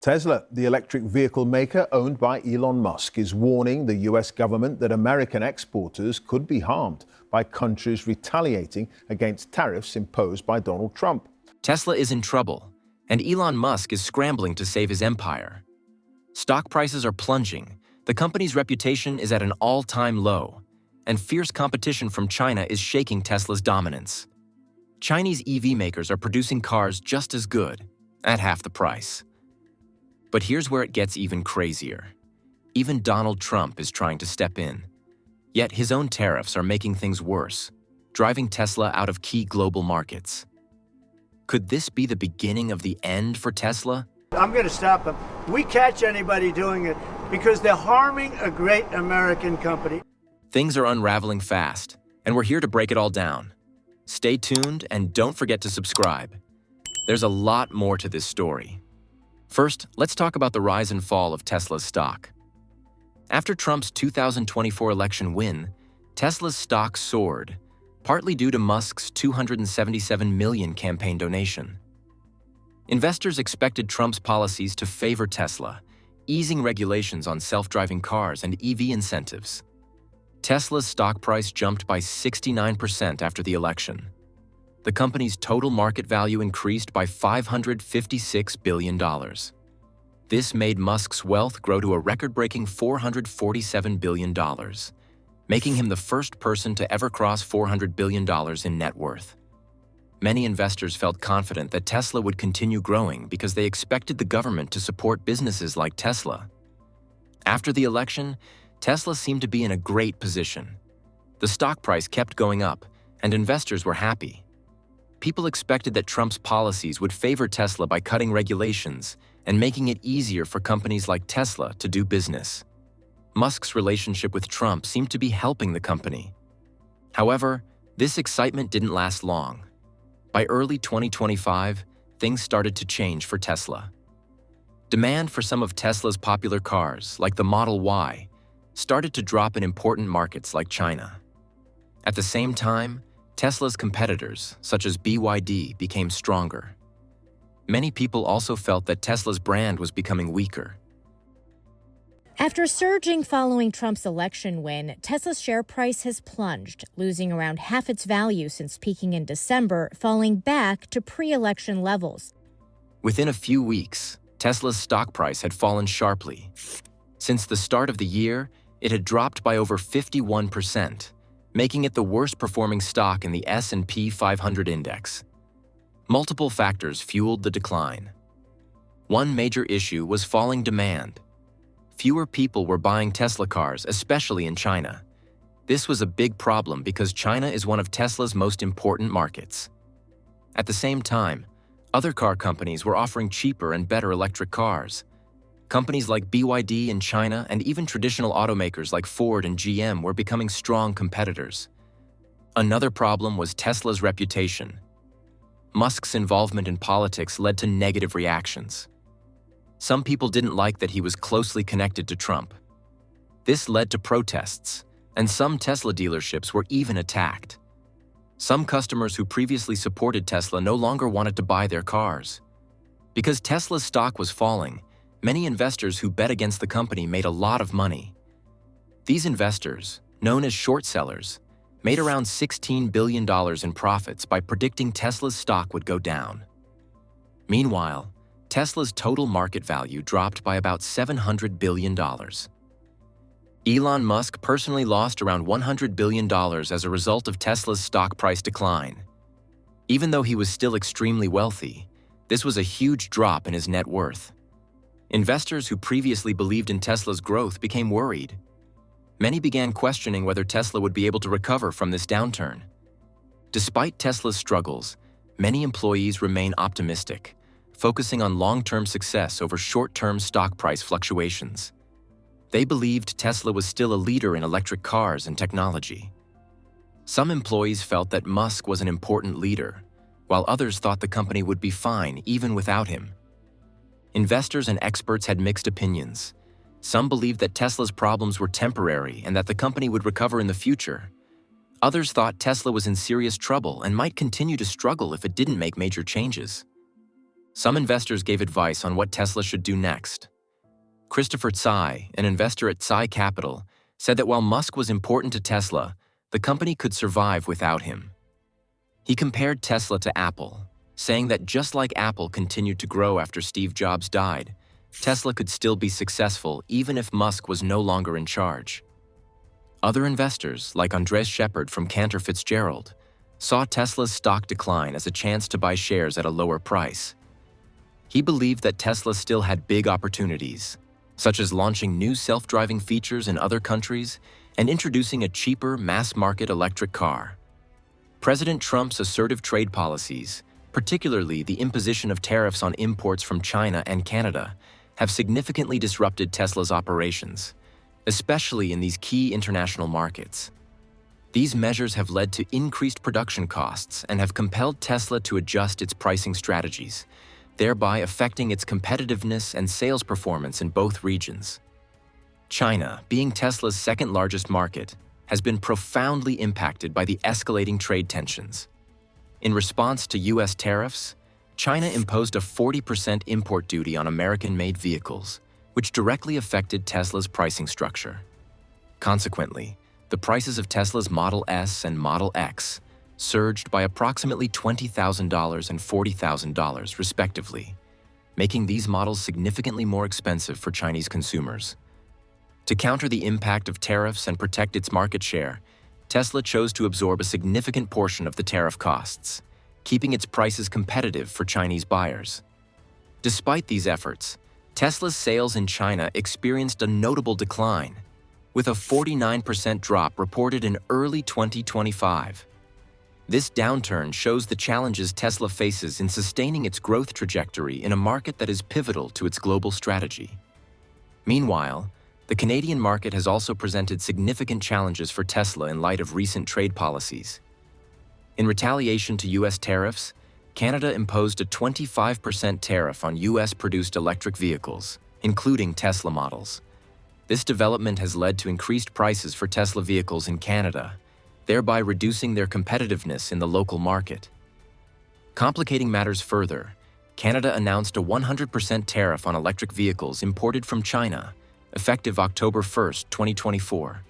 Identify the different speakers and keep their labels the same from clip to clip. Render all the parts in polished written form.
Speaker 1: Tesla, the electric vehicle maker owned by Elon Musk, is warning the US government that American exporters could be harmed by countries retaliating against tariffs imposed by Donald Trump.
Speaker 2: Tesla is in trouble, and Elon Musk is scrambling to save his empire. Stock prices are plunging, the company's reputation is at an all-time low, and fierce competition from China is shaking Tesla's dominance. Chinese EV makers are producing cars just as good, at half the price. But here's where it gets even crazier. Even Donald Trump is trying to step in. Yet his own tariffs are making things worse, driving Tesla out of key global markets. Could this be the beginning of the end for Tesla?
Speaker 3: I'm going to stop them. We catch anybody doing it because they're harming a great American company.
Speaker 2: Things are unraveling fast, and we're here to break it all down. Stay tuned and don't forget to subscribe. There's a lot more to this story. First, let's talk about the rise and fall of Tesla's stock. After Trump's 2024 election win, Tesla's stock soared, partly due to Musk's $277 million campaign donation. Investors expected Trump's policies to favor Tesla, easing regulations on self-driving cars and EV incentives. Tesla's stock price jumped by 69% after the election. The company's total market value increased by $556 billion. This made Musk's wealth grow to a record-breaking $447 billion, making him the first person to ever cross $400 billion in net worth. Many investors felt confident that Tesla would continue growing because they expected the government to support businesses like Tesla. After the election, Tesla seemed to be in a great position. The stock price kept going up, and investors were happy. People expected that Trump's policies would favor Tesla by cutting regulations and making it easier for companies like Tesla to do business. Musk's relationship with Trump seemed to be helping the company. However, this excitement didn't last long. By early 2025, things started to change for Tesla. Demand for some of Tesla's popular cars, like the Model Y, started to drop in important markets like China. At the same time, Tesla's competitors, such as BYD, became stronger. Many people also felt that Tesla's brand was becoming weaker.
Speaker 4: After surging following Trump's election win, Tesla's share price has plunged, losing around half its value since peaking in December, falling back to pre-election levels.
Speaker 2: Within a few weeks, Tesla's stock price had fallen sharply. Since the start of the year, it had dropped by over 51%. Making it the worst-performing stock in the S&P 500 index. Multiple factors fueled the decline. One major issue was falling demand. Fewer people were buying Tesla cars, especially in China. This was a big problem because China is one of Tesla's most important markets. At the same time, other car companies were offering cheaper and better electric cars. Companies like BYD in China and even traditional automakers like Ford and GM were becoming strong competitors. Another problem was Tesla's reputation. Musk's involvement in politics led to negative reactions. Some people didn't like that he was closely connected to Trump. This led to protests, and some Tesla dealerships were even attacked. Some customers who previously supported Tesla no longer wanted to buy their cars. Because Tesla's stock was falling, many investors who bet against the company made a lot of money. These investors, known as short sellers, made around $16 billion in profits by predicting Tesla's stock would go down. Meanwhile, Tesla's total market value dropped by about $700 billion. Elon Musk personally lost around $100 billion as a result of Tesla's stock price decline. Even though he was still extremely wealthy, this was a huge drop in his net worth. Investors who previously believed in Tesla's growth became worried. Many began questioning whether Tesla would be able to recover from this downturn. Despite Tesla's struggles, many employees remain optimistic, focusing on long-term success over short-term stock price fluctuations. They believed Tesla was still a leader in electric cars and technology. Some employees felt that Musk was an important leader, while others thought the company would be fine even without him. Investors and experts had mixed opinions. Some believed that Tesla's problems were temporary and that the company would recover in the future. Others thought Tesla was in serious trouble and might continue to struggle if it didn't make major changes. Some investors gave advice on what Tesla should do next. Christopher Tsai, an investor at Tsai Capital, said that while Musk was important to Tesla, the company could survive without him. He compared Tesla to Apple, saying that just like Apple continued to grow after Steve Jobs died, Tesla could still be successful even if Musk was no longer in charge. Other investors, like Andres Shepard from Cantor Fitzgerald, saw Tesla's stock decline as a chance to buy shares at a lower price. He believed that Tesla still had big opportunities, such as launching new self-driving features in other countries and introducing a cheaper mass-market electric car. President Trump's assertive trade policies, particularly the imposition of tariffs on imports from China and Canada, have significantly disrupted Tesla's operations, especially in these key international markets. These measures have led to increased production costs and have compelled Tesla to adjust its pricing strategies, thereby affecting its competitiveness and sales performance in both regions. China, being Tesla's second-largest market, has been profoundly impacted by the escalating trade tensions. In response to U.S. tariffs, China imposed a 40% import duty on American-made vehicles, which directly affected Tesla's pricing structure. Consequently, the prices of Tesla's Model S and Model X surged by approximately $20,000 and $40,000 respectively, making these models significantly more expensive for Chinese consumers. To counter the impact of tariffs and protect its market share, Tesla chose to absorb a significant portion of the tariff costs, keeping its prices competitive for Chinese buyers. Despite these efforts, Tesla's sales in China experienced a notable decline, with a 49% drop reported in early 2025. This downturn shows the challenges Tesla faces in sustaining its growth trajectory in a market that is pivotal to its global strategy. Meanwhile, the Canadian market has also presented significant challenges for Tesla in light of recent trade policies. In retaliation to U.S. tariffs, Canada imposed a 25% tariff on U.S.-produced electric vehicles, including Tesla models. This development has led to increased prices for Tesla vehicles in Canada, thereby reducing their competitiveness in the local market. Complicating matters further, Canada announced a 100% tariff on electric vehicles imported from China, effective October 1, 2024.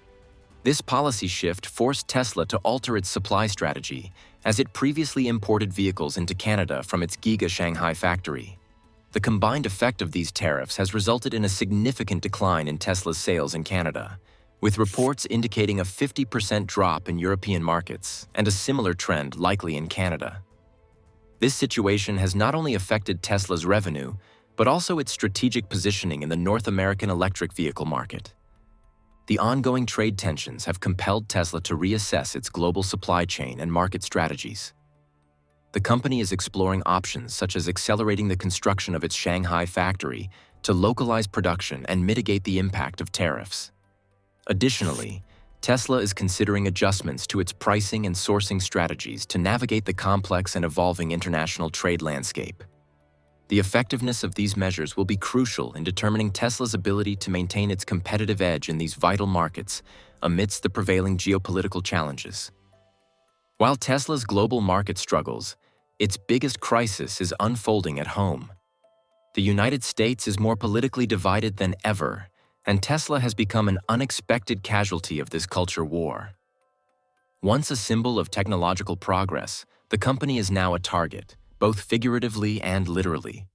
Speaker 2: This policy shift forced Tesla to alter its supply strategy, as it previously imported vehicles into Canada from its Giga Shanghai factory. The combined effect of these tariffs has resulted in a significant decline in Tesla's sales in Canada, with reports indicating a 50% drop in European markets and a similar trend likely in Canada. This situation has not only affected Tesla's revenue, but also its strategic positioning in the North American electric vehicle market. The ongoing trade tensions have compelled Tesla to reassess its global supply chain and market strategies. The company is exploring options such as accelerating the construction of its Shanghai factory to localize production and mitigate the impact of tariffs. Additionally, Tesla is considering adjustments to its pricing and sourcing strategies to navigate the complex and evolving international trade landscape. The effectiveness of these measures will be crucial in determining Tesla's ability to maintain its competitive edge in these vital markets amidst the prevailing geopolitical challenges. While Tesla's global market struggles, its biggest crisis is unfolding at home. The United States is more politically divided than ever, and Tesla has become an unexpected casualty of this culture war. Once a symbol of technological progress, the company is now a target, both figuratively and literally.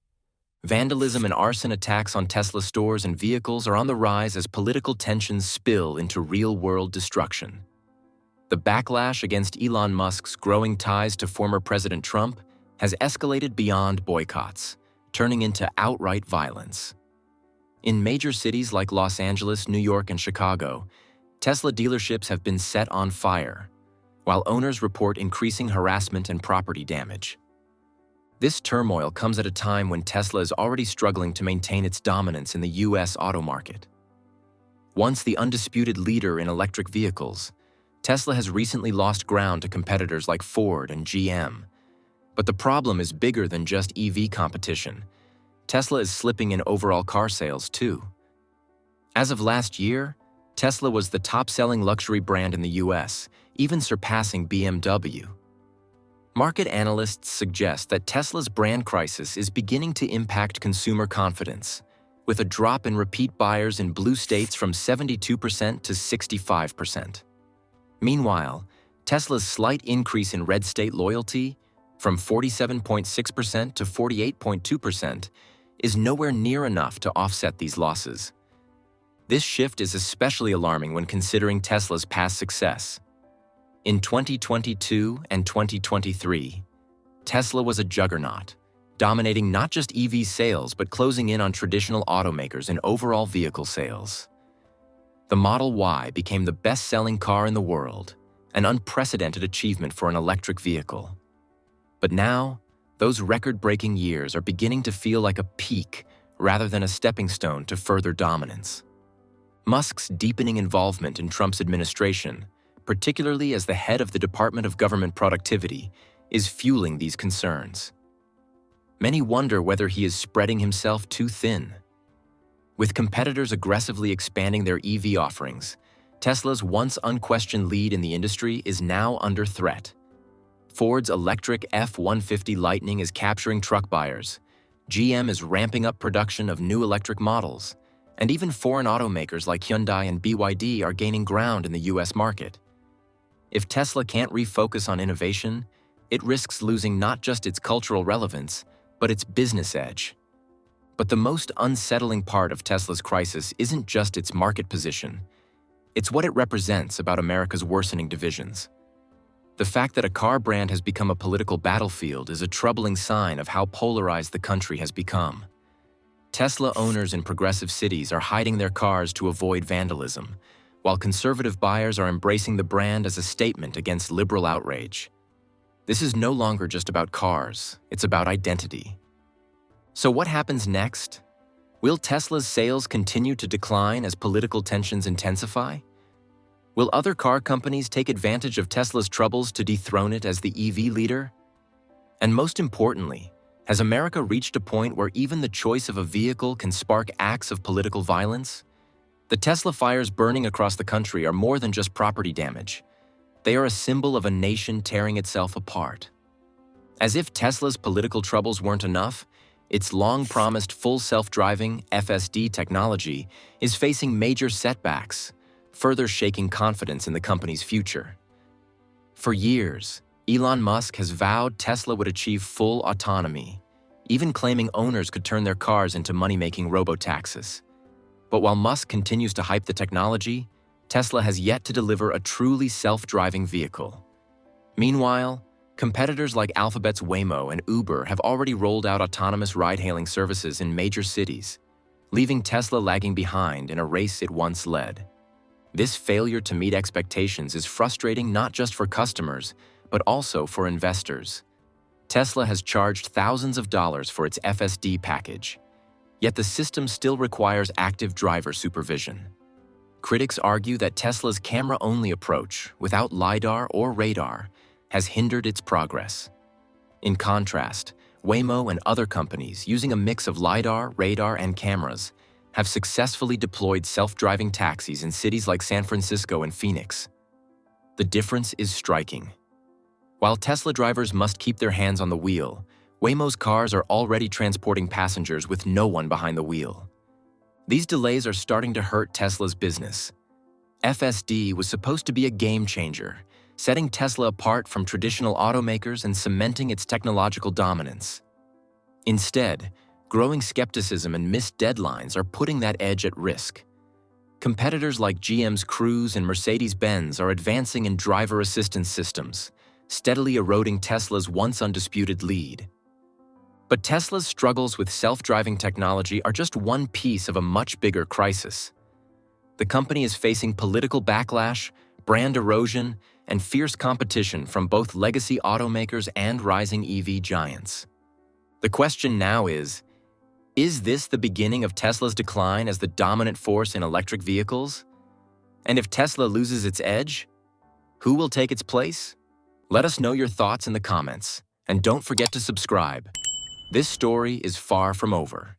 Speaker 2: Vandalism and arson attacks on Tesla stores and vehicles are on the rise as political tensions spill into real-world destruction. The backlash against Elon Musk's growing ties to former President Trump has escalated beyond boycotts, turning into outright violence. In major cities like Los Angeles, New York, and Chicago, Tesla dealerships have been set on fire, while owners report increasing harassment and property damage. This turmoil comes at a time when Tesla is already struggling to maintain its dominance in the U.S. auto market. Once the undisputed leader in electric vehicles, Tesla has recently lost ground to competitors like Ford and GM. But the problem is bigger than just EV competition. Tesla is slipping in overall car sales too. As of last year, Tesla was the top-selling luxury brand in the U.S., even surpassing BMW. Market analysts suggest that Tesla's brand crisis is beginning to impact consumer confidence, with a drop in repeat buyers in blue states from 72% to 65%. Meanwhile, Tesla's slight increase in red state loyalty, from 47.6% to 48.2%, is nowhere near enough to offset these losses. This shift is especially alarming when considering Tesla's past success. In 2022 and 2023, Tesla was a juggernaut, dominating not just EV sales but closing in on traditional automakers in overall vehicle sales. The Model Y became the best-selling car in the world, an unprecedented achievement for an electric vehicle. But now, those record-breaking years are beginning to feel like a peak rather than a stepping stone to further dominance. Musk's deepening involvement in Trump's administration, particularly as the head of the Department of Government Productivity, is fueling these concerns. Many wonder whether he is spreading himself too thin. With competitors aggressively expanding their EV offerings, Tesla's once unquestioned lead in the industry is now under threat. Ford's electric F-150 Lightning is capturing truck buyers, GM is ramping up production of new electric models, and even foreign automakers like Hyundai and BYD are gaining ground in the US market. If Tesla can't refocus on innovation, it risks losing not just its cultural relevance, but its business edge. But the most unsettling part of Tesla's crisis isn't just its market position. It's what it represents about America's worsening divisions. The fact that a car brand has become a political battlefield is a troubling sign of how polarized the country has become. Tesla owners in progressive cities are hiding their cars to avoid vandalism, while conservative buyers are embracing the brand as a statement against liberal outrage. This is no longer just about cars, it's about identity. So what happens next? Will Tesla's sales continue to decline as political tensions intensify? Will other car companies take advantage of Tesla's troubles to dethrone it as the EV leader? And most importantly, has America reached a point where even the choice of a vehicle can spark acts of political violence? The Tesla fires burning across the country are more than just property damage. They are a symbol of a nation tearing itself apart. As if Tesla's political troubles weren't enough, its long-promised full self-driving FSD technology is facing major setbacks, further shaking confidence in the company's future. For years, Elon Musk has vowed Tesla would achieve full autonomy, even claiming owners could turn their cars into money-making robo-taxis. But while Musk continues to hype the technology, Tesla has yet to deliver a truly self-driving vehicle. Meanwhile, competitors like Alphabet's Waymo and Uber have already rolled out autonomous ride-hailing services in major cities, leaving Tesla lagging behind in a race it once led. This failure to meet expectations is frustrating not just for customers, but also for investors. Tesla has charged thousands of dollars for its FSD package, yet the system still requires active driver supervision. Critics argue that Tesla's camera-only approach, without LiDAR or radar, has hindered its progress. In contrast, Waymo and other companies using a mix of LiDAR, radar, and cameras have successfully deployed self-driving taxis in cities like San Francisco and Phoenix. The difference is striking. While Tesla drivers must keep their hands on the wheel, Waymo's cars are already transporting passengers with no one behind the wheel. These delays are starting to hurt Tesla's business. FSD was supposed to be a game changer, setting Tesla apart from traditional automakers and cementing its technological dominance. Instead, growing skepticism and missed deadlines are putting that edge at risk. Competitors like GM's Cruise and Mercedes-Benz are advancing in driver assistance systems, steadily eroding Tesla's once undisputed lead. But Tesla's struggles with self-driving technology are just one piece of a much bigger crisis. The company is facing political backlash, brand erosion, and fierce competition from both legacy automakers and rising EV giants. The question now is this the beginning of Tesla's decline as the dominant force in electric vehicles? And if Tesla loses its edge, who will take its place? Let us know your thoughts in the comments, and don't forget to subscribe. This story is far from over.